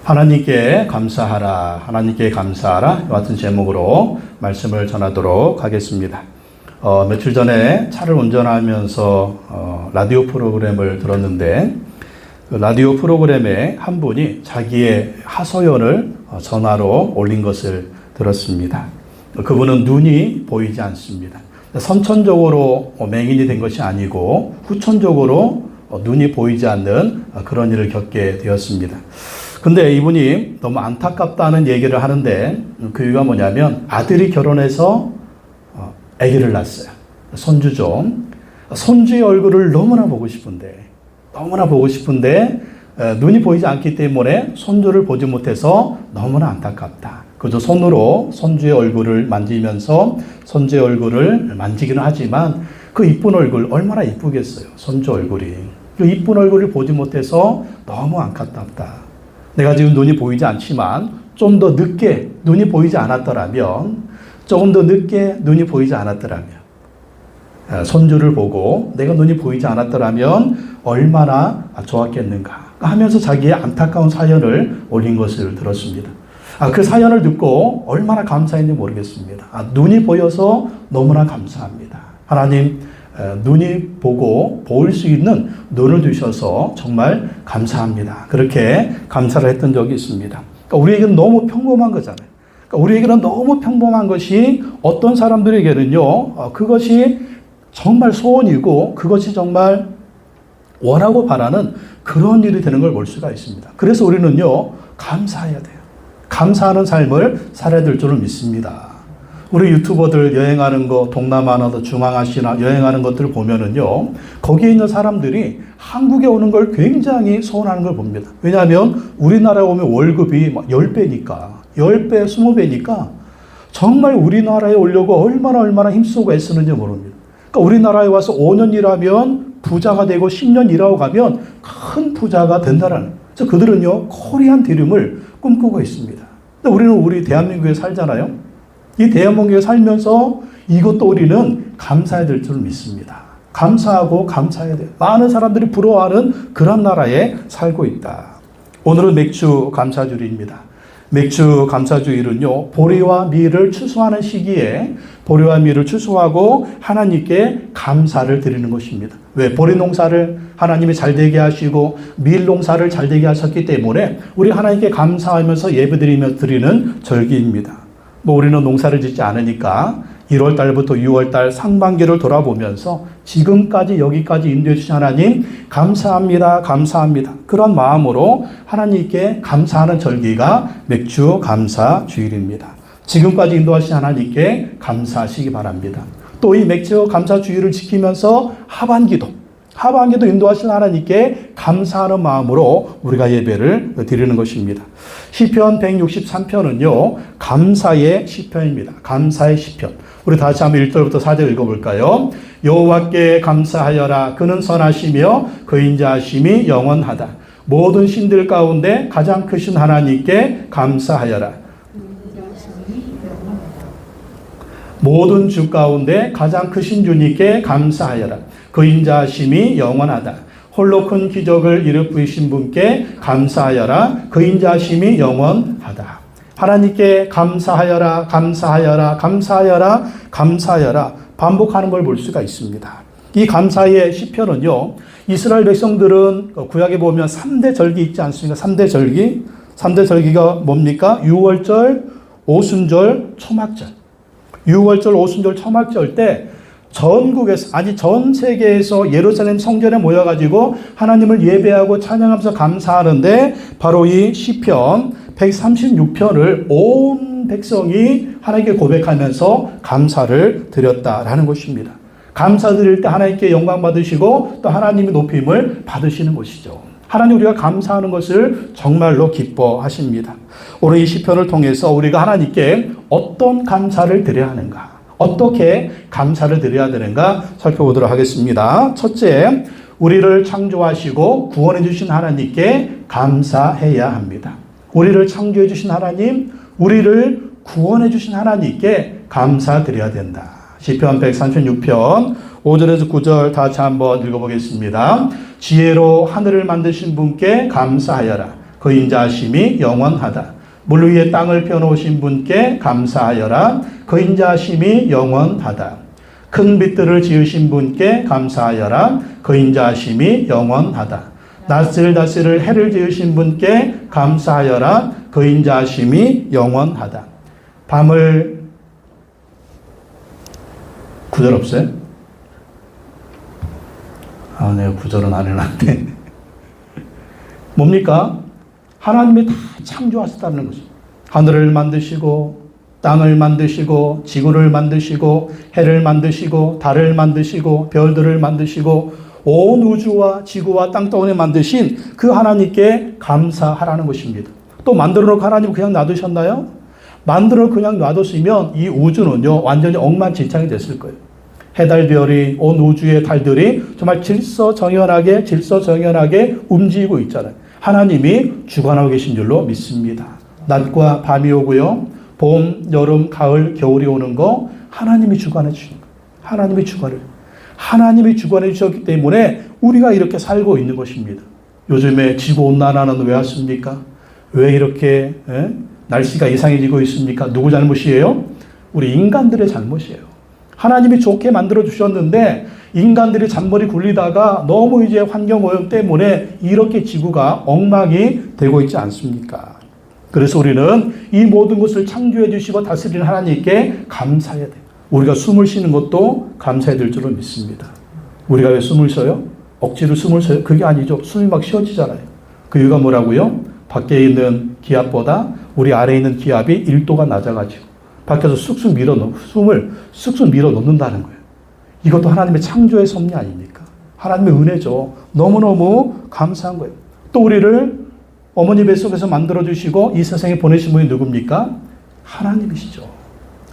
하나님께 감사하라, 하나님께 감사하라 같은 제목으로 말씀을 전하도록 하겠습니다. 며칠 전에 차를 운전하면서 라디오 프로그램을 들었는데 그 라디오 프로그램에 한 분이 자기의 하소연을 전화로 올린 것을 들었습니다. 그분은 눈이 보이지 않습니다. 선천적으로 맹인이 된 것이 아니고 후천적으로 눈이 보이지 않는 그런 일을 겪게 되었습니다. 근데 이분이 너무 안타깝다는 얘기를 하는데 그 이유가 뭐냐면 아들이 결혼해서 아기를 낳았어요. 손주죠. 손주의 얼굴을 너무나 보고 싶은데 눈이 보이지 않기 때문에 손주를 보지 못해서 너무나 안타깝다. 그저 손으로 손주의 얼굴을 만지면서 손주의 얼굴을 만지기는 하지만 그 이쁜 얼굴 얼마나 이쁘겠어요. 손주 얼굴이. 그 이쁜 얼굴을 보지 못해서 너무 안타깝다. 내가 지금 눈이 보이지 않지만 좀 더 늦게 눈이 보이지 않았더라면 손주를 보고 내가 눈이 보이지 않았더라면 얼마나 좋았겠는가 하면서 자기의 안타까운 사연을 올린 것을 들었습니다. 그 사연을 듣고 얼마나 감사했는지 모르겠습니다. 눈이 보여서 너무나 감사합니다. 하나님, 눈이 보고 보일 수 있는 눈을 주셔서 정말 감사합니다. 그렇게 감사를 했던 적이 있습니다. 우리에게는 너무 평범한 거잖아요. 우리에게는 너무 평범한 것이 어떤 사람들에게는요, 그것이 정말 소원이고 그것이 정말 원하고 바라는 그런 일이 되는 걸 볼 수가 있습니다. 그래서 우리는요, 감사해야 돼요. 감사하는 삶을 살아야 될 줄을 믿습니다. 우리 유튜버들 여행하는 거, 동남아나 중앙아시아나 여행하는 것들을 보면은요, 거기에 있는 사람들이 한국에 오는 걸 굉장히 소원하는 걸 봅니다. 왜냐하면 우리나라에 오면 월급이 10배니까, 10배, 20배니까 정말 우리나라에 오려고 얼마나 힘쓰고 애쓰는지 모릅니다. 그러니까 우리나라에 와서 5년 일하면 부자가 되고 10년 일하고 가면 큰 부자가 된다라는. 그래서 그들은요, 코리안 드림을 꿈꾸고 있습니다. 근데 우리 대한민국에 살잖아요. 이 대한민국에 살면서 이것도 우리는 감사해야 될 줄 믿습니다. 감사하고 감사해야 돼요. 많은 사람들이 부러워하는 그런 나라에 살고 있다. 오늘은 맥주 감사주일입니다. 맥주 감사주일은요, 보리와 밀을 추수하는 시기에 보리와 밀을 추수하고 하나님께 감사를 드리는 것입니다. 왜? 보리 농사를 하나님이 잘 되게 하시고 밀 농사를 잘 되게 하셨기 때문에 우리 하나님께 감사하면서 예배드리며 드리는 절기입니다. 우리는 농사를 짓지 않으니까 1월 달부터 6월 달 상반기를 돌아보면서 지금까지 여기까지 인도해 주신 하나님 감사합니다. 감사합니다. 그런 마음으로 하나님께 감사하는 절기가 맥주 감사 주일입니다. 지금까지 인도하신 하나님께 감사하시기 바랍니다. 또 이 맥주 감사 주일을 지키면서 하반기도 인도하신 하나님께 감사하는 마음으로 우리가 예배를 드리는 것입니다. 시편 163편은요, 감사의 시편입니다. 감사의 시편. 우리 다시 한번 1절부터 4절 읽어볼까요? 여호와께 감사하여라. 그는 선하시며 그 인자하심이 영원하다. 모든 신들 가운데 가장 크신 하나님께 감사하여라. 모든 주 가운데 가장 크신 주님께 감사하여라. 그 인자하심이 영원하다. 홀로 큰 기적을 일으키신 분께 감사하여라. 그 인자하심이 영원하다. 하나님께 감사하여라. 감사하여라. 감사하여라. 감사하여라. 반복하는 걸 볼 수가 있습니다. 이 감사의 시편은요, 이스라엘 백성들은 구약에 보면 3대 절기 있지 않습니까? 3대 절기. 3대 절기가 뭡니까? 유월절, 오순절, 초막절. 유월절, 오순절, 초막절 때 전국에서, 아니 전 세계에서 예루살렘 성전에 모여가지고 하나님을 예배하고 찬양하면서 감사하는데 바로 이 시편 136편을 온 백성이 하나님께 고백하면서 감사를 드렸다라는 것입니다. 감사드릴 때 하나님께 영광 받으시고 또 하나님의 높임을 받으시는 것이죠. 하나님, 우리가 감사하는 것을 정말로 기뻐하십니다. 오늘 이 시편을 통해서 우리가 하나님께 어떤 감사를 드려야 하는가, 어떻게 감사를 드려야 되는가 살펴보도록 하겠습니다. 첫째, 우리를 창조하시고 구원해 주신 하나님께 감사해야 합니다. 우리를 창조해 주신 하나님, 우리를 구원해 주신 하나님께 감사드려야 된다. 시편 136편 5절에서 9절 다시 한번 읽어보겠습니다. 지혜로 하늘을 만드신 분께 감사하여라. 그 인자하심이 영원하다. 물 위에 땅을 펴놓으신 분께 감사하여라. 그 인자하심이 영원하다. 큰 빛들을 지으신 분께 감사하여라. 그 인자하심이 영원하다. 낮을 다스릴 해를 지으신 분께 감사하여라. 그 인자하심이 영원하다. 밤을 구절 없어요? 내가 구절은 안 해놨네. 뭡니까? 하나님이 다 창조하셨다는 거죠. 하늘을 만드시고 땅을 만드시고 지구를 만드시고 해를 만드시고 달을 만드시고 별들을 만드시고 온 우주와 지구와 땅덩어리 만드신 그 하나님께 감사하라는 것입니다. 또 만들어 놓고 하나님 그냥 놔두셨나요? 만들어 그냥 놔뒀으면 이 우주는요 완전히 엉망진창이 됐을 거예요. 해달별이 온 우주의 달들이 정말 질서정연하게 움직이고 있잖아요. 하나님이 주관하고 계신 줄로 믿습니다. 낮과 밤이 오고요. 봄, 여름, 가을, 겨울이 오는 거 하나님이 주관해 주신 거예요. 하나님이 주관해 주셨기 때문에 우리가 이렇게 살고 있는 것입니다. 요즘에 지구온난화는 왜 왔습니까? 왜 이렇게 날씨가 이상해지고 있습니까? 누구 잘못이에요? 우리 인간들의 잘못이에요. 하나님이 좋게 만들어 주셨는데 인간들이 잔머리 굴리다가 너무 이제 환경오염 때문에 이렇게 지구가 엉망이 되고 있지 않습니까? 그래서 우리는 이 모든 것을 창조해 주시고 다스리는 하나님께 감사해야 돼요. 우리가 숨을 쉬는 것도 감사해야 될 줄로 믿습니다. 우리가 왜 숨을 쉬어요? 억지로 숨을 쉬어요? 그게 아니죠. 숨이 막 쉬어지잖아요. 그 이유가 뭐라고요? 밖에 있는 기압보다 우리 아래에 있는 기압이 1도가 낮아가지고 밖에서 쑥쑥 숨을 쑥쑥 밀어 넣는다는 거예요. 이것도 하나님의 창조의 섭리 아닙니까? 하나님의 은혜죠. 너무너무 감사한 거예요. 또 우리를 어머니 뱃속에서 만들어주시고 이 세상에 보내신 분이 누굽니까? 하나님이시죠.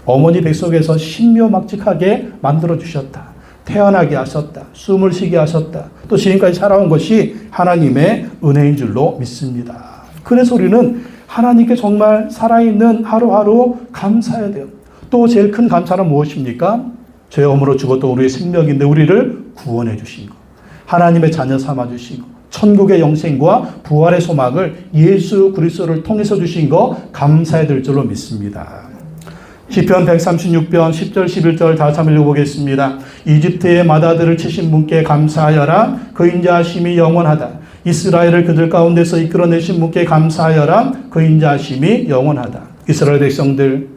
어머니 뱃속에서 신묘막직하게 만들어주셨다. 태어나게 하셨다. 숨을 쉬게 하셨다. 또 지금까지 살아온 것이 하나님의 은혜인 줄로 믿습니다. 그래서 우리는 하나님께 정말 살아있는 하루하루 감사해야 돼요. 또 제일 큰 감사는 무엇입니까? 죄업으로 죽었던 우리의 생명인데 우리를 구원해 주신 것. 하나님의 자녀 삼아 주신 것. 천국의 영생과 부활의 소망을 예수 그리스도를 통해서 주신 것 감사해야 될 줄로 믿습니다. 시편 136편 10절 11절 다 한번 읽어보겠습니다. 이집트의 마다들을 치신 분께 감사하여라. 그 인자하심이 영원하다. 이스라엘을 그들 가운데서 이끌어내신 분께 감사하여라. 그 인자하심이 영원하다. 이스라엘 백성들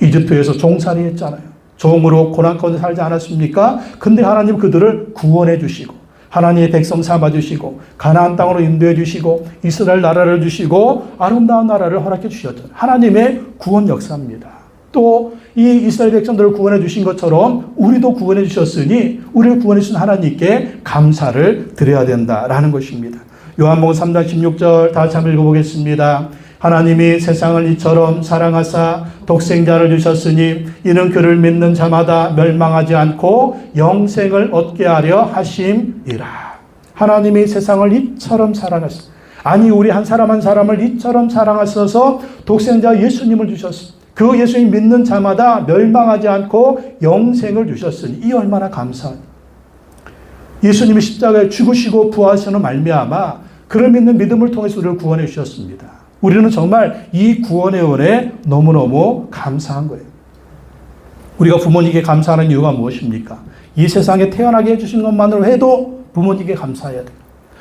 이집트에서 종살이 했잖아요. 종으로 고난 가운데 살지 않았습니까? 근데 하나님 그들을 구원해 주시고 하나님의 백성 삼아 주시고 가나안 땅으로 인도해 주시고 이스라엘 나라를 주시고 아름다운 나라를 허락해 주셨잖아요. 하나님의 구원 역사입니다. 또 이 이스라엘 백성들을 구원해 주신 것처럼 우리도 구원해 주셨으니 우리를 구원해 주신 하나님께 감사를 드려야 된다라는 것입니다. 요한복음 3장 16절 다시 한번 읽어보겠습니다. 하나님이 세상을 이처럼 사랑하사 독생자를 주셨으니 이는 그를 믿는 자마다 멸망하지 않고 영생을 얻게 하려 하심이라. 하나님이 세상을 이처럼 사랑하셨습니다. 아니 우리 한 사람 한 사람을 이처럼 사랑하셔서 독생자 예수님을 주셨습니다. 그 예수님 믿는 자마다 멸망하지 않고 영생을 주셨으니 이 얼마나 감사합니다. 예수님이 십자가에 죽으시고 부활하시는 말미암아 그를 믿는 믿음을 통해서 우리를 구원해 주셨습니다. 우리는 정말 이 구원의 은혜에 너무너무 감사한 거예요. 우리가 부모님께 감사하는 이유가 무엇입니까? 이 세상에 태어나게 해주신 것만으로 해도 부모님께 감사해야 돼요.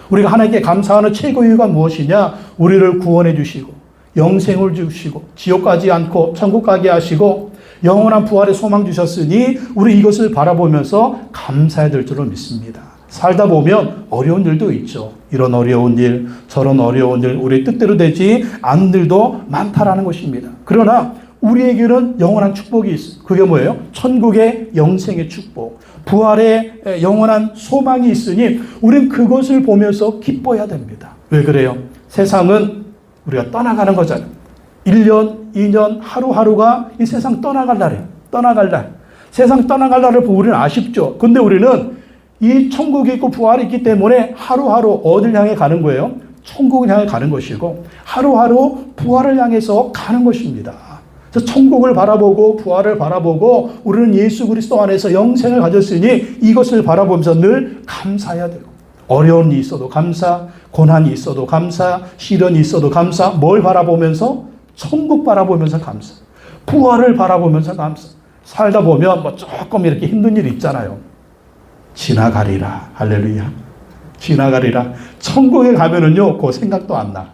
우리가 하나님께 감사하는 최고 이유가 무엇이냐? 우리를 구원해 주시고 영생을 주시고 지옥 가지 않고 천국 가게 하시고 영원한 부활의 소망 주셨으니 우리 이것을 바라보면서 감사해야 될 줄을 믿습니다. 살다 보면 어려운 일도 있죠. 이런 어려운 일, 저런 어려운 일, 우리 뜻대로 되지 않는 일도 많다라는 것입니다. 그러나 우리에게는 영원한 축복이 있어요. 그게 뭐예요? 천국의 영생의 축복, 부활의 영원한 소망이 있으니 우리는 그것을 보면서 기뻐해야 됩니다. 왜 그래요? 세상은 우리가 떠나가는 거잖아요. 1년, 2년, 하루하루가 이 세상 떠나갈 날이에요. 떠나갈 날. 세상 떠나갈 날을 보고 우리는 아쉽죠. 근데 우리는 이 천국이 있고 부활이 있기 때문에 하루하루 어딜 향해 가는 거예요? 천국을 향해 가는 것이고 하루하루 부활을 향해서 가는 것입니다. 그래서 천국을 바라보고 부활을 바라보고 우리는 예수 그리스도 안에서 영생을 가졌으니 이것을 바라보면서 늘 감사해야 되고 어려움이 있어도 감사, 고난이 있어도 감사, 시련이 있어도 감사. 뭘 바라보면서? 천국 바라보면서 감사. 부활을 바라보면서 감사. 살다 보면 뭐 조금 이렇게 힘든 일 있잖아요. 지나가리라. 할렐루야. 지나가리라. 천국에 가면은요, 그 생각도 안 나.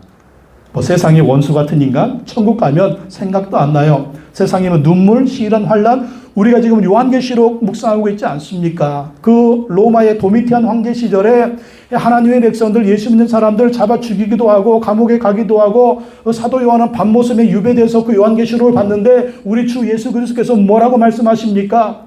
뭐 세상의 원수 같은 인간, 천국 가면 생각도 안 나요. 세상에는 눈물, 시련, 환란, 우리가 지금 요한계시록 묵상하고 있지 않습니까? 그 로마의 도미티안 황제 시절에 하나님의 백성들, 예수 믿는 사람들 잡아 죽이기도 하고 감옥에 가기도 하고 사도 요한은 밤모섬에 유배돼서 그 요한계시록을 봤는데 우리 주 예수 그리스도께서 뭐라고 말씀하십니까?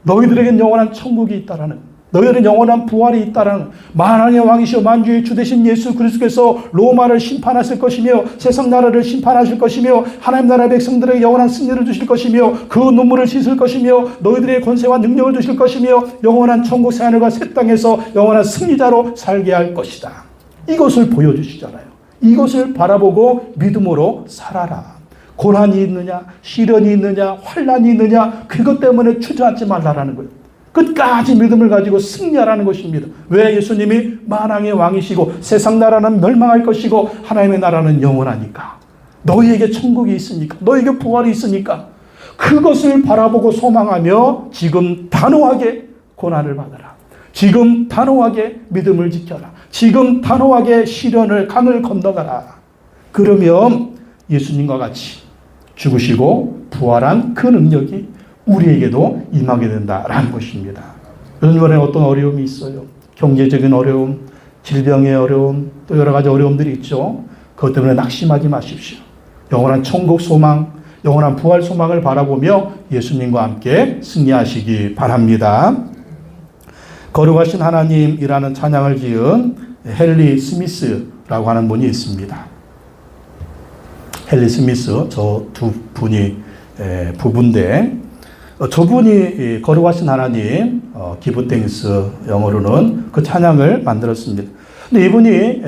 너희들에겐 영원한 천국이 있다라는, 너희들은 영원한 부활이 있다라는, 만왕의 왕이시오 만주의 주 되신 예수 그리스도께서 로마를 심판하실 것이며 세상 나라를 심판하실 것이며 하나님 나라 백성들에게 영원한 승리를 주실 것이며 그 눈물을 씻을 것이며 너희들의 권세와 능력을 주실 것이며 영원한 천국 새하늘과 새 땅에서 영원한 승리자로 살게 할 것이다. 이것을 보여주시잖아요. 이것을 바라보고 믿음으로 살아라. 고난이 있느냐, 시련이 있느냐, 환난이 있느냐, 그것 때문에 주저앉지 말라라는 거예요. 끝까지 믿음을 가지고 승리하라는 것입니다. 왜? 예수님이 만왕의 왕이시고 세상 나라는 멸망할 것이고 하나님의 나라는 영원하니까. 너희에게 천국이 있으니까. 너희에게 부활이 있으니까. 그것을 바라보고 소망하며 지금 단호하게 고난을 받아라. 지금 단호하게 믿음을 지켜라. 지금 단호하게 시련을 강을 건너가라. 그러면 예수님과 같이 죽으시고 부활한 그 능력이 우리에게도 임하게 된다라는 것입니다. 요즘 이번에 어떤 어려움이 있어요. 경제적인 어려움, 질병의 어려움, 또 여러 가지 어려움들이 있죠. 그것 때문에 낙심하지 마십시오. 영원한 천국 소망, 영원한 부활 소망을 바라보며 예수님과 함께 승리하시기 바랍니다. 거룩하신 하나님이라는 찬양을 지은 헨리 스미스라고 하는 분이 있습니다. 헨리 스미스, 저 두 분이 부부인데 저분이 거룩하신 하나님, 기브땡스 영어로는 그 찬양을 만들었습니다. 근데 이분이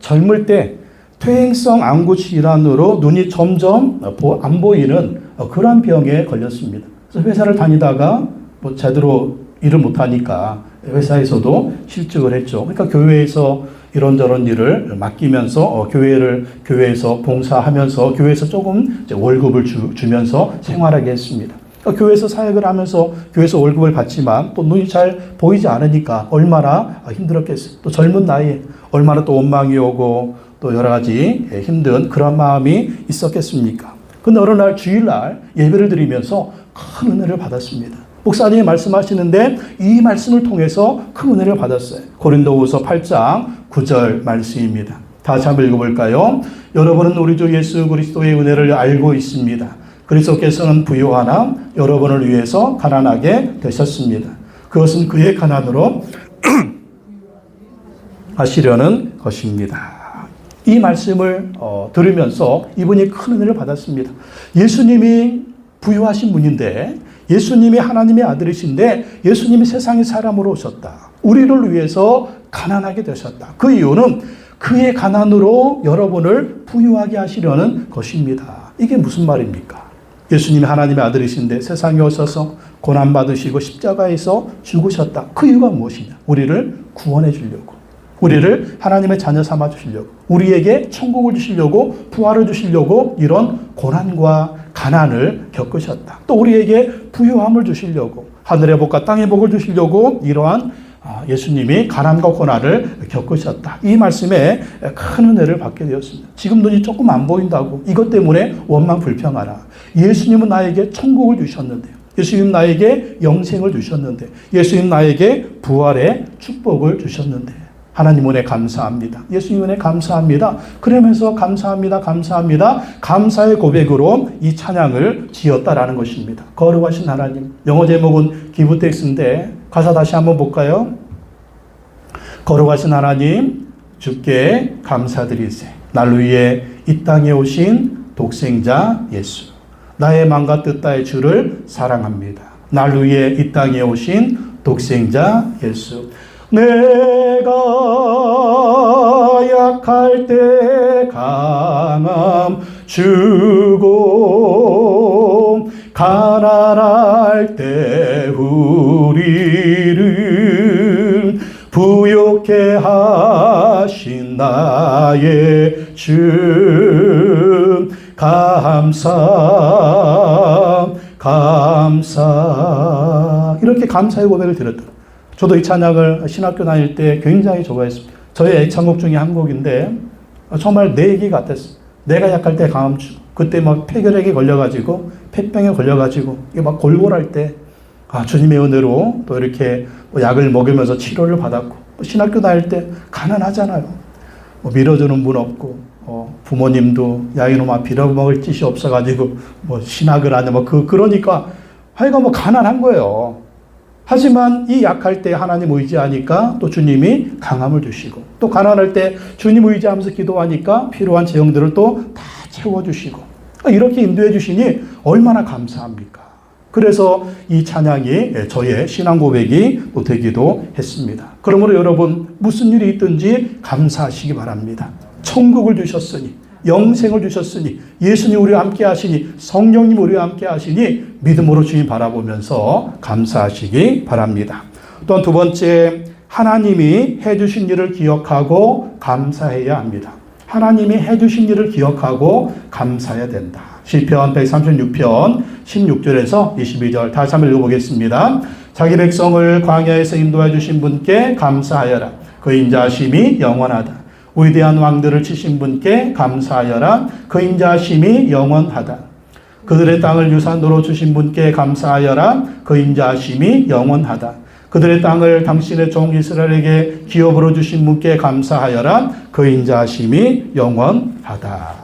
젊을 때 퇴행성 안구 질환으로 눈이 점점 안 보이는 그런 병에 걸렸습니다. 그래서 회사를 다니다가 뭐 제대로 일을 못하니까 회사에서도 실직을 했죠. 그러니까 교회에서 이런저런 일을 맡기면서 교회에서 봉사하면서 교회에서 조금 이제 월급을 주면서 생활하게 했습니다. 그러니까 교회에서 사역을 하면서 교회에서 월급을 받지만 또 눈이 잘 보이지 않으니까 얼마나 힘들었겠어요. 또 젊은 나이에 얼마나 또 원망이 오고 또 여러 가지 힘든 그런 마음이 있었겠습니까? 근데 어느 날 주일날 예배를 드리면서 큰 은혜를 받았습니다. 목사님이 말씀하시는데 이 말씀을 통해서 큰 은혜를 받았어요. 고린도후서 8장 9절 말씀입니다. 다시 한번 읽어볼까요? 여러분은 우리 주 예수 그리스도의 은혜를 알고 있습니다. 그리스도께서는 부요하나 여러분을 위해서 가난하게 되셨습니다. 그것은 그의 가난으로 하시려는 것입니다. 이 말씀을 들으면서 이분이 큰 은혜를 받았습니다. 예수님이 부유하신 분인데 예수님이 하나님의 아들이신데 예수님이 세상의 사람으로 오셨다. 우리를 위해서 가난하게 되셨다. 그 이유는 그의 가난으로 여러분을 부유하게 하시려는 것입니다. 이게 무슨 말입니까? 예수님이 하나님의 아들이신데 세상에 오셔서 고난받으시고 십자가에서 죽으셨다. 그 이유가 무엇이냐? 우리를 구원해 주려고. 우리를 하나님의 자녀 삼아 주시려고. 우리에게 천국을 주시려고, 부활을 주시려고 이런 고난과 가난을 겪으셨다. 또 우리에게 부유함을 주시려고, 하늘의 복과 땅의 복을 주시려고 이러한 예수님이 가난과 고난을 겪으셨다. 이 말씀에 큰 은혜를 받게 되었습니다. 지금 눈이 조금 안 보인다고 이것 때문에 원망 불평하라. 예수님은 나에게 천국을 주셨는데요. 예수님 나에게 영생을 주셨는데, 예수님 나에게 부활의 축복을 주셨는데, 하나님 은혜 감사합니다. 예수님 은혜 감사합니다. 그러면서 감사합니다. 감사합니다. 감사의 고백으로 이 찬양을 지었다라는 것입니다. 거룩하신 하나님. 영어 제목은 기브텍스인데 가사 다시 한번 볼까요? 거룩하신 하나님, 주께 감사드리세. 날 위해 이 땅에 오신 독생자 예수. 나의 마음과 뜻 다의 주를 사랑합니다. 날 위해 이 땅에 오신 독생자 예수. 내가 약할 때 강함 주고 가난할 때 우리를 부욕해 나의 주 감사 이렇게 감사의 고백을 드렸더라고요. 저도 이 찬양을 신학교 다닐 때 굉장히 좋아했습니다. 저의 애창곡 중에 한 곡인데 정말 내 얘기 같았어요. 내가 약할 때 감주, 그때 막 폐결핵에 걸려가지고 폐병에 걸려가지고 이게 막 골골할 때 주님의 은혜로 또 이렇게 약을 먹으면서 치료를 받았고, 신학교 다닐 때 가난하잖아요. 밀어주는 분 없고, 부모님도 야 이놈아 빌어먹을 짓이 없어가지고 신학을 하냐 그러니까 하여간 가난한 거예요. 하지만 이 약할 때 하나님 의지하니까 또 주님이 강함을 주시고, 또 가난할 때 주님 의지하면서 기도하니까 필요한 재정들을 또 다 채워주시고, 이렇게 인도해 주시니 얼마나 감사합니까? 그래서 이 찬양이 저의 신앙 고백이 또 되기도 했습니다. 그러므로 여러분 무슨 일이 있든지 감사하시기 바랍니다. 천국을 주셨으니, 영생을 주셨으니, 예수님 우리와 함께 하시니, 성령님 우리와 함께 하시니 믿음으로 주님 바라보면서 감사하시기 바랍니다. 또한 두 번째, 하나님이 해주신 일을 기억하고 감사해야 합니다. 하나님이 해주신 일을 기억하고 감사해야 된다. 시편 136편 16절에서 22절 다시 한번 읽어보겠습니다. 자기 백성을 광야에서 인도해 주신 분께 감사하여라. 그 인자하심이 영원하다. 위대한 왕들을 치신 분께 감사하여라. 그 인자하심이 영원하다. 그들의 땅을 유산으로 주신 분께 감사하여라. 그 인자하심이 영원하다. 그들의 땅을 당신의 종 이스라엘에게 기업으로 주신 분께 감사하여라. 그 인자하심이 영원하다.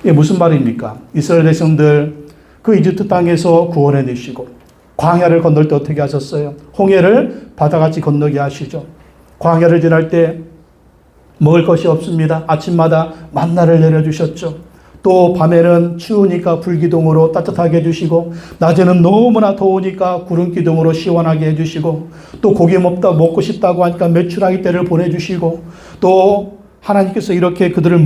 이게 무슨 말입니까? 이스라엘 백성들 그 이집트 땅에서 구원해 내시고 광야를 건널 때 어떻게 하셨어요? 홍해를 바다같이 건너게 하시죠. 광야를 지날 때 먹을 것이 없습니다. 아침마다 만나를 내려주셨죠. 또 밤에는 추우니까 불기둥으로 따뜻하게 해주시고, 낮에는 너무나 더우니까 구름기둥으로 시원하게 해주시고, 또 고기 먹고 싶다고 하니까 메추라기 떼를 보내주시고, 또 하나님께서 이렇게 그들을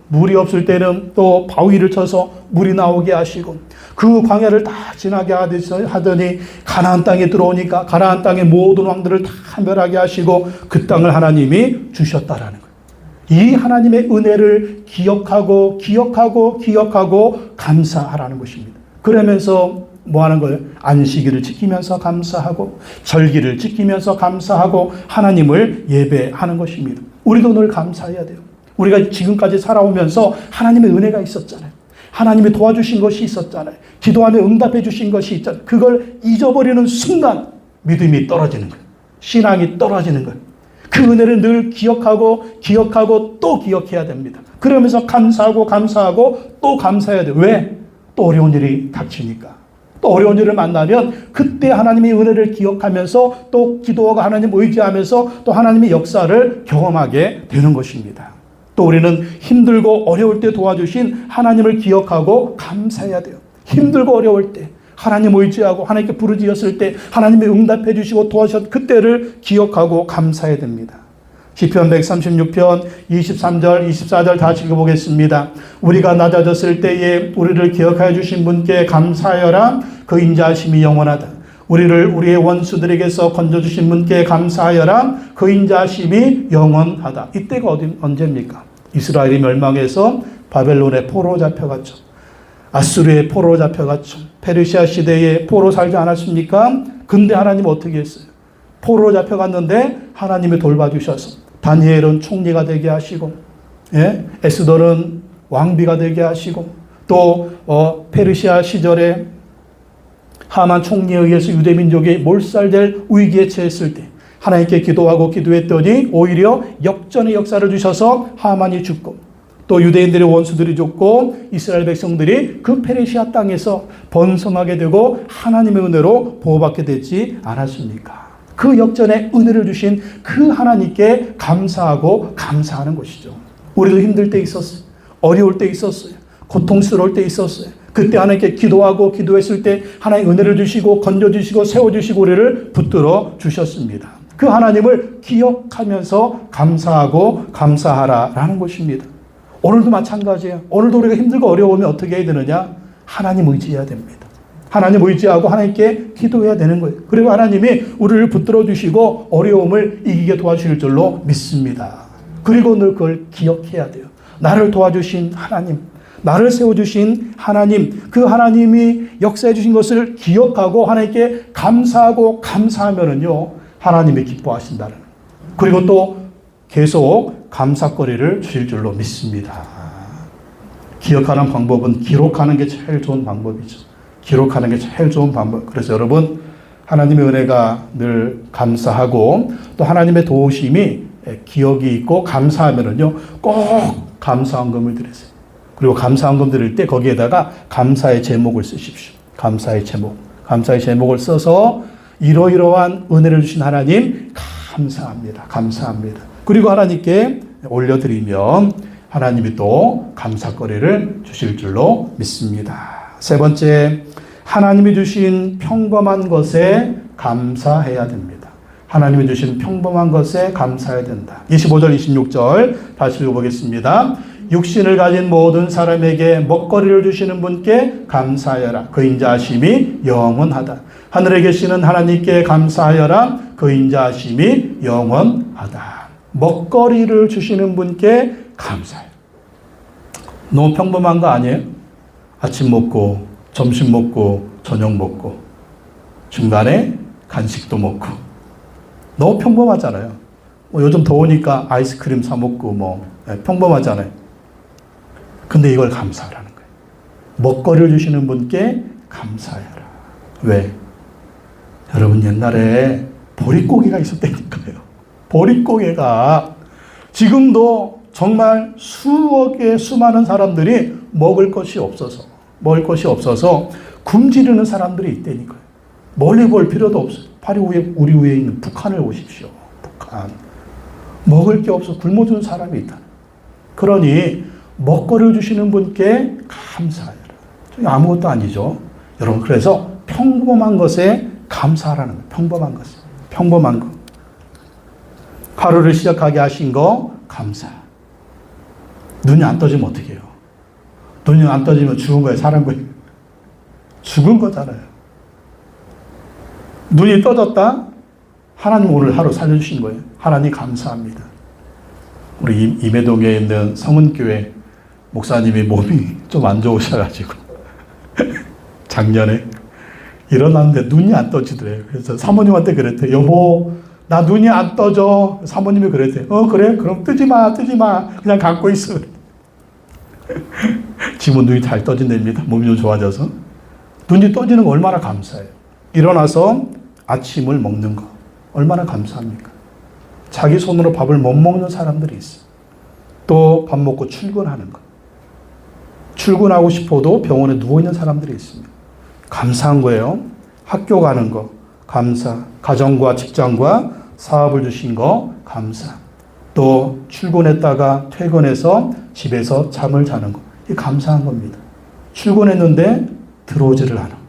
물이 없을 때는 또 바위를 쳐서 물이 나오게 하시고, 그 광야를 다 지나게 하더니 가나안 땅에 들어오니까 가나안 땅의 모든 왕들을 다 멸하게 하시고 그 땅을 하나님이 주셨다라는 거예요. 이 하나님의 은혜를 기억하고 감사하라는 것입니다. 그러면서 뭐 하는 거예요? 안식일을 지키면서 감사하고 절기를 지키면서 감사하고 하나님을 예배하는 것입니다. 우리도 늘 감사해야 돼요. 우리가 지금까지 살아오면서 하나님의 은혜가 있었잖아요. 하나님이 도와주신 것이 있었잖아요. 기도하며 응답해 주신 것이 있잖아요. 그걸 잊어버리는 순간 믿음이 떨어지는 거예요. 신앙이 떨어지는 거예요. 그 은혜를 늘 기억하고 또 기억해야 됩니다. 그러면서 감사하고 또 감사해야 돼요. 왜? 또 어려운 일이 닥치니까. 또 어려운 일을 만나면 그때 하나님의 은혜를 기억하면서 또 기도하고 하나님 의지하면서 또 하나님의 역사를 경험하게 되는 것입니다. 또 우리는 힘들고 어려울 때 도와주신 하나님을 기억하고 감사해야 돼요. 힘들고 어려울 때 하나님 의지하고 하나님께 부르짖었을 때 하나님이 응답해 주시고 도와주셨 그때를 기억하고 감사해야 됩니다. 시편 136편 23절 24절 다시 읽어보겠습니다. 우리가 낮아졌을 때에 우리를 기억하여 주신 분께 감사하여라. 그 인자하심이 영원하다. 우리를 우리의 원수들에게서 건져주신 분께 감사하여라. 그 인자하심이 영원하다. 이때가 언제입니까? 이스라엘이 멸망해서 바벨론의 포로로 잡혀갔죠. 아수르의 포로로 잡혀갔죠. 페르시아 시대에 포로 살지 않았습니까? 근데 하나님 어떻게 했어요? 포로로 잡혀갔는데 하나님이 돌봐주셔서 다니엘은 총리가 되게 하시고, 에스더는 왕비가 되게 하시고, 또 페르시아 시절에 하만 총리에 의해서 유대민족이 몰살될 위기에 처했을 때 하나님께 기도하고 기도했더니 오히려 역전의 역사를 주셔서 하만이 죽고, 또 유대인들의 원수들이 죽고 이스라엘 백성들이 그 페르시아 땅에서 번성하게 되고 하나님의 은혜로 보호받게 되지 않았습니까? 그 역전의 은혜를 주신 그 하나님께 감사하고 감사하는 것이죠. 우리도 힘들 때 있었어요. 어려울 때 있었어요. 고통스러울 때 있었어요. 그때 하나님께 기도하고 기도했을 때 하나님 은혜를 주시고 건져주시고 세워주시고 우리를 붙들어 주셨습니다. 그 하나님을 기억하면서 감사하고 감사하라라는 것입니다. 오늘도 마찬가지예요. 오늘도 우리가 힘들고 어려우면 어떻게 해야 되느냐? 하나님 의지해야 됩니다. 하나님 의지하고 하나님께 기도해야 되는 거예요. 그리고 하나님이 우리를 붙들어 주시고 어려움을 이기게 도와주실 줄로 믿습니다. 그리고 늘 그걸 기억해야 돼요. 나를 도와주신 하나님, 나를 세워주신 하나님, 그 하나님이 역사해 주신 것을 기억하고 하나님께 감사하고 감사하면은요, 하나님이 기뻐하신다는. 그리고 또 계속 감사거리를 주실 줄로 믿습니다. 기억하는 방법은 기록하는 게 제일 좋은 방법이죠. 기록하는 게 제일 좋은 방법. 그래서 여러분, 하나님의 은혜가 늘 감사하고 또 하나님의 도우심이 기억이 있고 감사하면은요, 꼭 감사헌금을 드리세요. 그리고 감사헌금 드릴 때 거기에다가 감사의 제목을 쓰십시오. 감사의 제목. 감사의 제목을 써서 이러이러한 은혜를 주신 하나님 감사합니다. 감사합니다. 그리고 하나님께 올려드리면 하나님이 또 감사거리를 주실 줄로 믿습니다. 세 번째, 하나님이 주신 평범한 것에 감사해야 됩니다. 하나님이 주신 평범한 것에 감사해야 된다. 25절, 26절 다시 읽어보겠습니다. 육신을 가진 모든 사람에게 먹거리를 주시는 분께 감사하여라. 그 인자하심이 영원하다. 하늘에 계시는 하나님께 감사하여라. 그 인자하심이 영원하다. 먹거리를 주시는 분께 감사해요. 너무 평범한 거 아니에요? 아침 먹고 점심 먹고 저녁 먹고 중간에 간식도 먹고 너무 평범하잖아요. 요즘 더우니까 아이스크림 사 먹고 평범하잖아요. 근데 이걸 감사하라는 거예요. 먹거리를 주시는 분께 감사해라. 왜? 여러분, 옛날에 보릿고개가 있었다니까요. 보릿고개가 지금도 정말 수억의 수많은 사람들이 먹을 것이 없어서 굶주리는 사람들이 있다니까요. 멀리 볼 필요도 없어요. 바로 우리 위에 있는 북한을 보십시오. 북한. 먹을 게 없어 굶어준 사람이 있다. 그러니 먹거리를 주시는 분께 감사해라. 아무것도 아니죠. 여러분, 그래서 평범한 것에 감사하라는 거예요. 평범한 것에. 평범한 것. 하루를 시작하게 하신 거 감사. 눈이 안 떠지면 어떻게 해요? 눈이 안 떠지면 죽은 거예요? 사는 거예요? 죽은 거잖아요. 눈이 떠졌다? 하나님 오늘 하루 살려주신 거예요. 하나님 감사합니다. 우리 임해동에 있는 성은교회 목사님이 몸이 좀 안 좋으셔가지고 작년에 일어났는데 눈이 안 떠지더래요. 그래서 사모님한테 그랬대요. 여보, 나 눈이 안 떠져. 사모님이 그랬대요. 그래? 그럼 뜨지 마. 그냥 갖고 있어. 지금은 눈이 잘 떠진답니다. 몸이 좀 좋아져서. 눈이 떠지는 거 얼마나 감사해요. 일어나서 아침을 먹는 거 얼마나 감사합니까? 자기 손으로 밥을 못 먹는 사람들이 있어요. 또 밥 먹고 출근하는 거. 출근하고 싶어도 병원에 누워있는 사람들이 있습니다. 감사한 거예요. 학교 가는 거 감사. 가정과 직장과 사업을 주신 거 감사. 또 출근했다가 퇴근해서 집에서 잠을 자는 거. 이게 감사한 겁니다. 출근했는데 들어오지를 않아.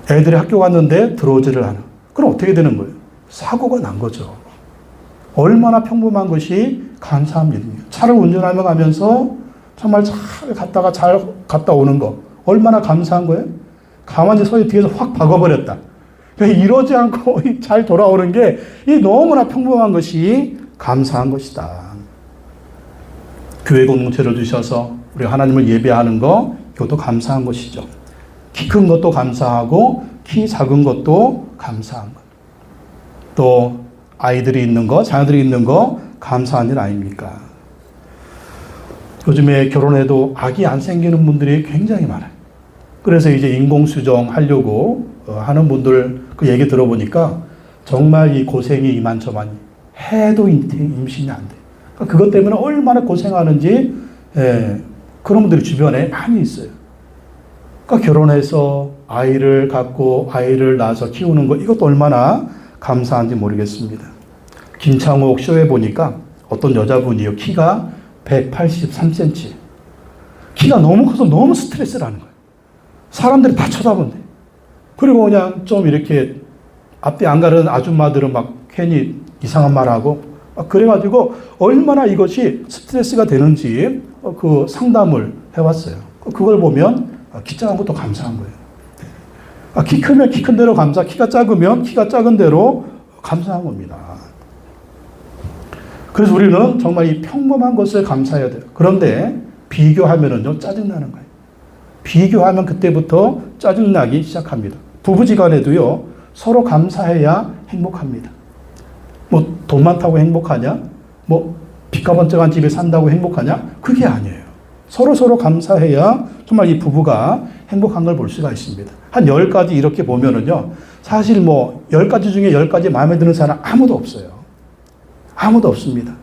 애들이 학교 갔는데 들어오지를 않아. 그럼 어떻게 되는 거예요? 사고가 난 거죠. 얼마나 평범한 것이 감사한 일입니까? 차를 운전하며 가면서 정말 잘 갔다 오는 거 얼마나 감사한 거예요? 가만히 서서 뒤에서 확 박아버렸다. 이러지 않고 잘 돌아오는 게 너무나 평범한 것이 감사한 것이다. 교회 공동체를 주셔서 우리 하나님을 예배하는 거 이것도 감사한 것이죠. 키 큰 것도 감사하고 키 작은 것도 감사한 것. 또 아이들이 있는 거, 자녀들이 있는 거 감사한 일 아닙니까? 요즘에 결혼해도 아기 안 생기는 분들이 굉장히 많아요. 그래서 이제 인공수정 하려고 하는 분들 그 얘기 들어보니까 정말 이 고생이 이만저만이 해도 임신이 안 돼. 그것 때문에 얼마나 고생하는지 그런 분들이 주변에 많이 있어요. 그러니까 결혼해서 아이를 갖고 아이를 낳아서 키우는 거 이것도 얼마나 감사한지 모르겠습니다. 김창옥 쇼에 보니까 어떤 여자분이요. 키가 183cm. 키가 너무 커서 너무 스트레스를 하는 거예요. 사람들이 다 쳐다본대. 그리고 그냥 좀 이렇게 앞뒤 안 가르는 아줌마들은 막 괜히 이상한 말하고 그래가지고 얼마나 이것이 스트레스가 되는지 그 상담을 해왔어요. 그걸 보면 키 작은 것도 감사한 거예요. 키 크면 키 큰 대로 감사, 키가 작으면 키가 작은 대로 감사한 겁니다. 그래서 우리는 정말 이 평범한 것을 감사해야 돼요. 그런데 비교하면은요, 짜증나는 거예요. 비교하면 그때부터 짜증나기 시작합니다. 부부지간에도요, 서로 감사해야 행복합니다. 뭐, 돈 많다고 행복하냐? 뭐, 빚가번쩍한 집에 산다고 행복하냐? 그게 아니에요. 서로 감사해야 정말 이 부부가 행복한 걸 볼 수가 있습니다. 한 10가지 이렇게 보면은요, 사실 뭐, 10가지 중에 10가지 마음에 드는 사람 아무도 없어요. 아무도 없습니다.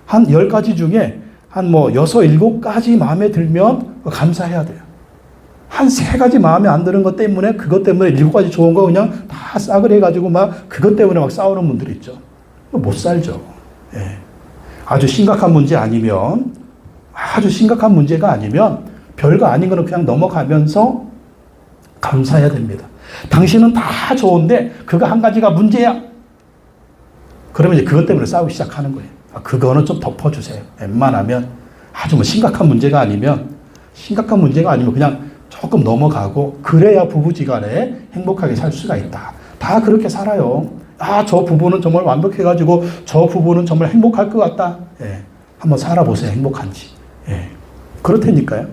한 10가지 중에 한 뭐 6, 7가지 마음에 들면 감사해야 돼요. 한 3가지 마음에 안 드는 것 때문에 그것 때문에 7가지 좋은 거 그냥 다 싸그리 해가지고 막 그것 때문에 막 싸우는 분들이 있죠. 못 살죠. 예. 아주 심각한 문제 아니면, 아주 심각한 문제가 아니면 별거 아닌 거는 그냥 넘어가면서 감사해야 됩니다. 당신은 다 좋은데 그거 한 가지가 문제야. 그러면 이제 그것 때문에 싸우기 시작하는 거예요. 그거는 좀 덮어주세요. 웬만하면 아주 뭐 심각한 문제가 아니면 그냥 조금 넘어가고 그래야 부부지간에 행복하게 살 수가 있다. 다 그렇게 살아요. 저 부부는 정말 완벽해가지고 저 부부는 정말 행복할 것 같다. 예. 한번 살아보세요. 행복한지. 예. 그렇다니까요.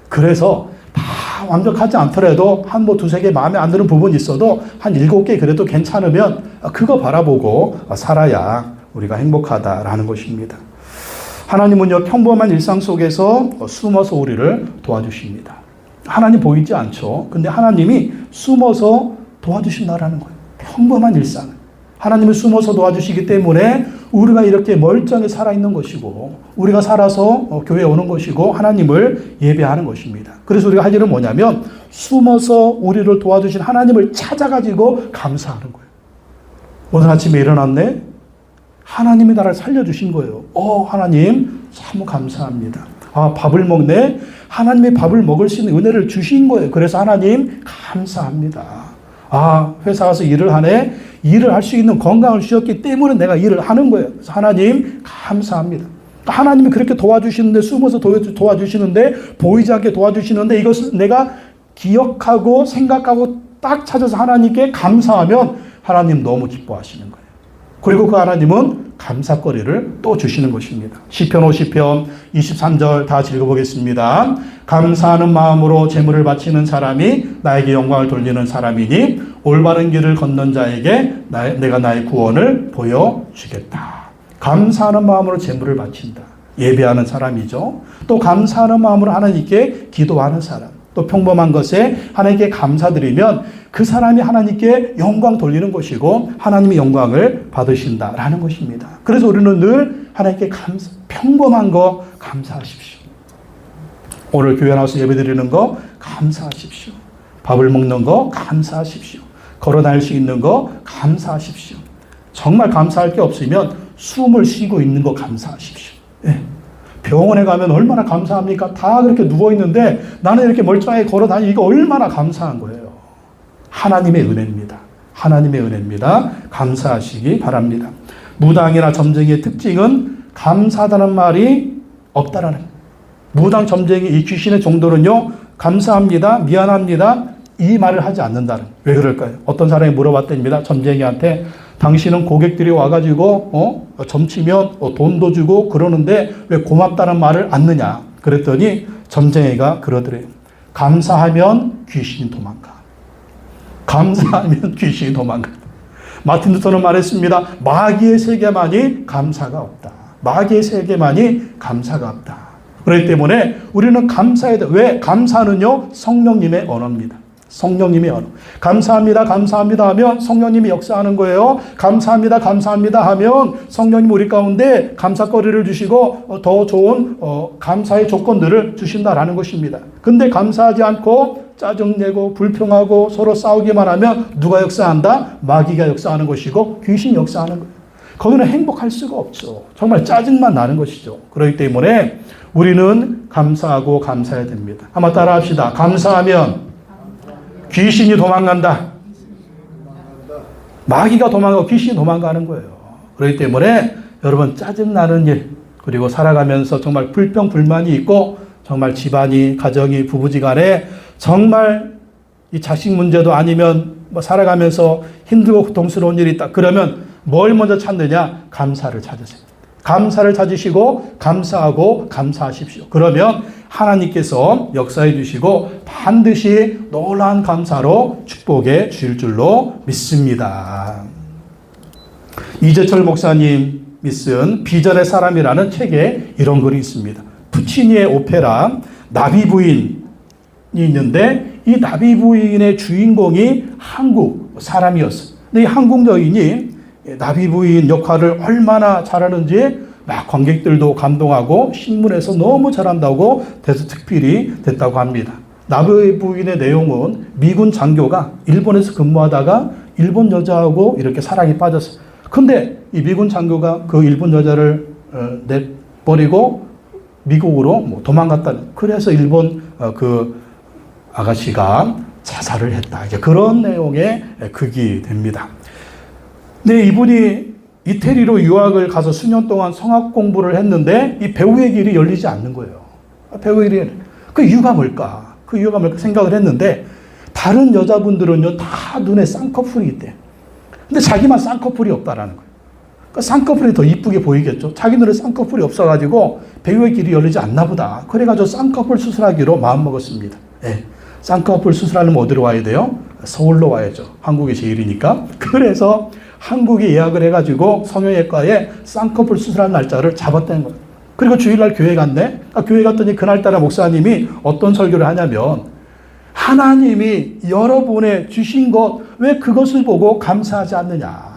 그래서 다 완벽하지 않더라도 한 뭐 2-3개 마음에 안 드는 부분이 있어도 한 7개 그래도 괜찮으면 그거 바라보고 살아야 우리가 행복하다라는 것입니다. 하나님은요, 평범한 일상 속에서 숨어서 우리를 도와주십니다. 하나님 보이지 않죠. 근데 하나님이 숨어서 도와주신다라는 거예요. 평범한 일상. 하나님이 숨어서 도와주시기 때문에 우리가 이렇게 멀쩡히 살아있는 것이고, 우리가 살아서 교회에 오는 것이고, 하나님을 예배하는 것입니다. 그래서 우리가 할 일은 뭐냐면, 숨어서 우리를 도와주신 하나님을 찾아가지고 감사하는 거예요. 오늘 아침에 일어났네? 하나님이 나를 살려주신 거예요. 하나님, 참 감사합니다. 밥을 먹네? 하나님이 밥을 먹을 수 있는 은혜를 주신 거예요. 그래서 하나님, 감사합니다. 회사 가서 일을 하네? 일을 할 수 있는 건강을 주셨기 때문에 내가 일을 하는 거예요. 그래서 하나님, 감사합니다. 하나님이 그렇게 도와주시는데, 숨어서 도와주시는데, 보이지 않게 도와주시는데, 이것을 내가 기억하고 생각하고 딱 찾아서 하나님께 감사하면 하나님 너무 기뻐하시는 거예요. 그리고 그 하나님은 감사거리를 또 주시는 것입니다. 시편 50편 23절 다 읽어보겠습니다. 감사하는 마음으로 제물을 바치는 사람이 나에게 영광을 돌리는 사람이니 올바른 길을 걷는 자에게 내가 나의 구원을 보여주겠다. 감사하는 마음으로 제물을 바친다. 예배하는 사람이죠. 또 감사하는 마음으로 하나님께 기도하는 사람. 또 평범한 것에 하나님께 감사드리면 그 사람이 하나님께 영광 돌리는 것이고 하나님의 영광을 받으신다라는 것입니다. 그래서 우리는 늘 하나님께 평범한 거 감사하십시오. 오늘 교회 나와서 예배드리는 거 감사하십시오. 밥을 먹는 거 감사하십시오. 걸어 다닐 수 있는 거 감사하십시오. 정말 감사할 게 없으면 숨을 쉬고 있는 거 감사하십시오. 예. 병원에 가면 얼마나 감사합니까? 다 그렇게 누워있는데 나는 이렇게 멀쩡하게 걸어 다니니까 얼마나 감사한 거예요. 하나님의 은혜입니다. 하나님의 은혜입니다. 감사하시기 바랍니다. 무당이나 점쟁이의 특징은 감사하다는 말이 없다라는 거예요. 무당, 점쟁이, 이 귀신의 정도는요, 감사합니다, 미안합니다, 이 말을 하지 않는다는. 왜 그럴까요? 어떤 사람이 물어봤답니다. 점쟁이한테 당신은 고객들이 와가지고 점치면 돈도 주고 그러는데 왜 고맙다는 말을 안 느냐? 그랬더니 점쟁이가 그러더래요. 감사하면 귀신이 도망가. 감사하면 귀신이 도망가. 마틴 루터는 말했습니다. 마귀의 세계만이 감사가 없다. 마귀의 세계만이 감사가 없다. 그렇기 때문에 우리는 감사해야 돼. 왜? 감사는요, 성령님의 언어입니다. 성령님의 언어. 감사합니다, 감사합니다 하면 성령님이 역사하는 거예요. 감사합니다, 감사합니다 하면 성령님 우리 가운데 감사거리를 주시고 더 좋은 감사의 조건들을 주신다라는 것입니다. 근데 감사하지 않고 짜증내고 불평하고 서로 싸우기만 하면 누가 역사한다? 마귀가 역사하는 것이고 귀신이 역사하는 거예요. 거기는 행복할 수가 없죠. 정말 짜증만 나는 것이죠. 그렇기 때문에 우리는 감사하고 감사해야 됩니다. 한번 따라 합시다. 감사하면 귀신이 도망간다. 마귀가 도망가고 귀신이 도망가는 거예요. 그렇기 때문에 여러분 짜증나는 일, 그리고 살아가면서 정말 불평불만이 있고 정말 집안이, 가정이, 부부지간에 정말 이 자식 문제도 아니면 뭐 살아가면서 힘들고 고통스러운 일이 있다. 그러면 뭘 먼저 찾느냐? 감사를 찾으세요. 감사를 찾으시고 감사하고 감사하십시오. 그러면 하나님께서 역사해 주시고 반드시 놀라운 감사로 축복해 주실 줄로 믿습니다. 이재철 목사님이 쓴 비전의 사람이라는 책에 이런 글이 있습니다. 푸치니의 오페라 나비 부인이 있는데 이 나비 부인의 주인공이 한국 사람이었어요. 근데 이 한국 여인이 나비 부인 역할을 얼마나 잘하는지 막 관객들도 감동하고 신문에서 너무 잘한다고 대서특필이 됐다고 합니다. 나비 부인의 내용은 미군 장교가 일본에서 근무하다가 일본 여자하고 이렇게 사랑에 빠졌어요. 근데 이 미군 장교가 그 일본 여자를 내버리고 미국으로 도망갔다. 그래서 일본 그 아가씨가 자살을 했다. 그런 내용의 극이 됩니다. 근데 이분이 이태리로 유학을 가서 수년 동안 성악 공부를 했는데 이 배우의 길이 열리지 않는 거예요. 배우의 길이. 그 이유가 뭘까? 그 이유가 뭘까 생각을 했는데 다른 여자분들은요 다 눈에 쌍꺼풀이 있대. 근데 자기만 쌍꺼풀이 없다라는 거예요. 그러니까 쌍꺼풀이 더 이쁘게 보이겠죠. 자기 눈에 쌍꺼풀이 없어가지고 배우의 길이 열리지 않나 보다. 그래가지고 쌍꺼풀 수술하기로 마음먹었습니다. 네. 쌍꺼풀 수술하려면 어디로 와야 돼요? 서울로 와야죠. 한국이 제일이니까. 그래서 한국에 예약을 해가지고 성형외과에 쌍꺼풀 수술할 날짜를 잡았다는 거예요. 그리고 주일날 교회 갔네. 교회 갔더니 그날따라 목사님이 어떤 설교를 하냐면 하나님이 여러분의 주신 것 왜 그것을 보고 감사하지 않느냐.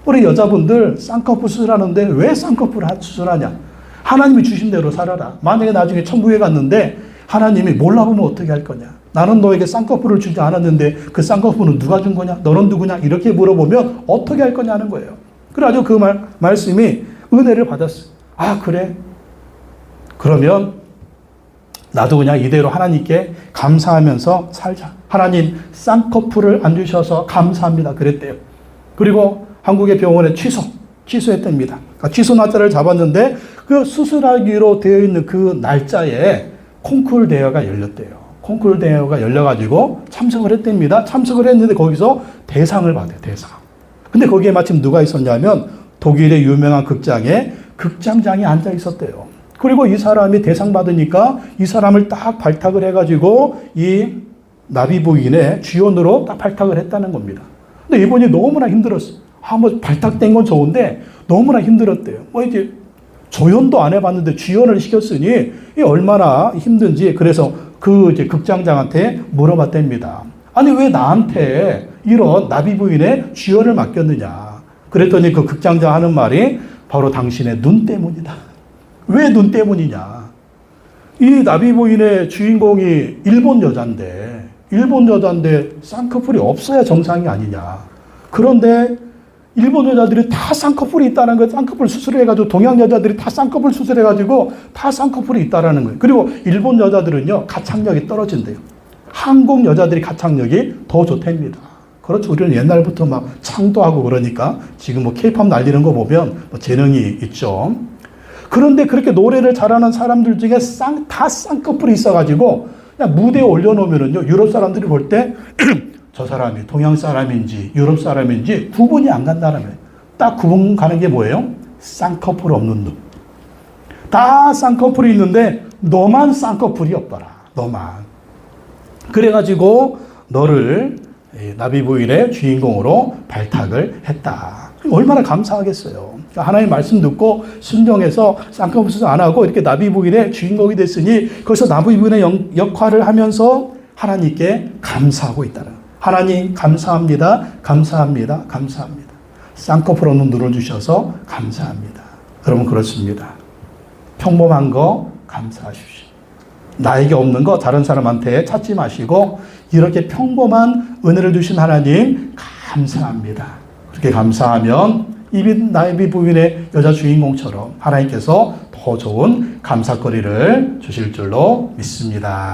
우리 여자분들 쌍꺼풀 수술하는데 왜 쌍꺼풀 수술하냐. 하나님이 주신 대로 살아라. 만약에 나중에 천국에 갔는데 하나님이 몰라보면 어떻게 할 거냐. 나는 너에게 쌍꺼풀을 주지 않았는데 그 쌍꺼풀은 누가 준 거냐? 너는 누구냐? 이렇게 물어보면 어떻게 할 거냐는 거예요. 그래가지고 그 말씀이 은혜를 받았어요. 아, 그래? 그러면 나도 그냥 이대로 하나님께 감사하면서 살자. 하나님 쌍꺼풀을 안 주셔서 감사합니다. 그랬대요. 그리고 한국의 병원에 취소했답니다. 그러니까 취소 날짜를 잡았는데 그 수술하기로 되어 있는 그 날짜에 콩쿠르 대회가 열렸대요. 콩쿠르 대회가 열려가지고 참석을 했답니다. 참석을 했는데 거기서 대상을 받아요. 대상. 근데 거기에 마침 누가 있었냐면 독일의 유명한 극장에 극장장이 앉아 있었대요. 그리고 이 사람이 대상 받으니까 이 사람을 딱 발탁을 해가지고 이 나비 부인의 주연으로 딱 발탁을 했다는 겁니다. 근데 이분이 너무나 힘들었어요. 뭐 발탁된 건 좋은데 너무나 힘들었대요. 이제 조연도 안 해봤는데 주연을 시켰으니 이 얼마나 힘든지 그래서 그 이제 극장장한테 물어봤답니다. 아니 왜 나한테 이런 나비 부인의 주연을 맡겼느냐. 그랬더니 그 극장장 하는 말이 바로 당신의 눈 때문이다. 왜 눈 때문이냐. 이 나비 부인의 주인공이 일본 여자인데 쌍꺼풀이 없어야 정상이 아니냐. 그런데 일본 여자들이 다 쌍꺼풀이 있다는 거예요. 쌍꺼풀 수술해가지고 동양 여자들이 다 쌍꺼풀 수술해가지고 다 쌍꺼풀이 있다는 거예요. 그리고 일본 여자들은요 가창력이 떨어진대요. 한국 여자들이 가창력이 더 좋답니다. 그렇죠. 우리는 옛날부터 막 창도 하고 그러니까 지금 뭐 케이팝 날리는 거 보면 뭐 재능이 있죠. 그런데 그렇게 노래를 잘하는 사람들 중에 다 쌍꺼풀이 있어가지고 그냥 무대에 올려놓으면은요 유럽 사람들이 볼 때 저 사람이 동양 사람인지 유럽 사람인지 구분이 안 간다는 거예요. 딱 구분 가는 게 뭐예요? 쌍꺼풀 없는 눈. 다 쌍꺼풀이 있는데 너만 쌍꺼풀이 없더라. 너만. 그래가지고 너를 나비 부인의 주인공으로 발탁을 했다. 얼마나 감사하겠어요. 하나님 말씀 듣고 순종해서 쌍꺼풀 수술 안 하고 이렇게 나비 부인의 주인공이 됐으니 거기서 나비 부인의 역할을 하면서 하나님께 감사하고 있다는. 하나님 감사합니다. 감사합니다. 감사합니다. 쌍꺼풀 없는 눈을 주셔서 감사합니다. 여러분 그렇습니다. 평범한 거 감사하십시오. 나에게 없는 거 다른 사람한테 찾지 마시고 이렇게 평범한 은혜를 주신 하나님 감사합니다. 그렇게 감사하면 나비 부인의 여자 주인공처럼 하나님께서 더 좋은 감사거리를 주실 줄로 믿습니다.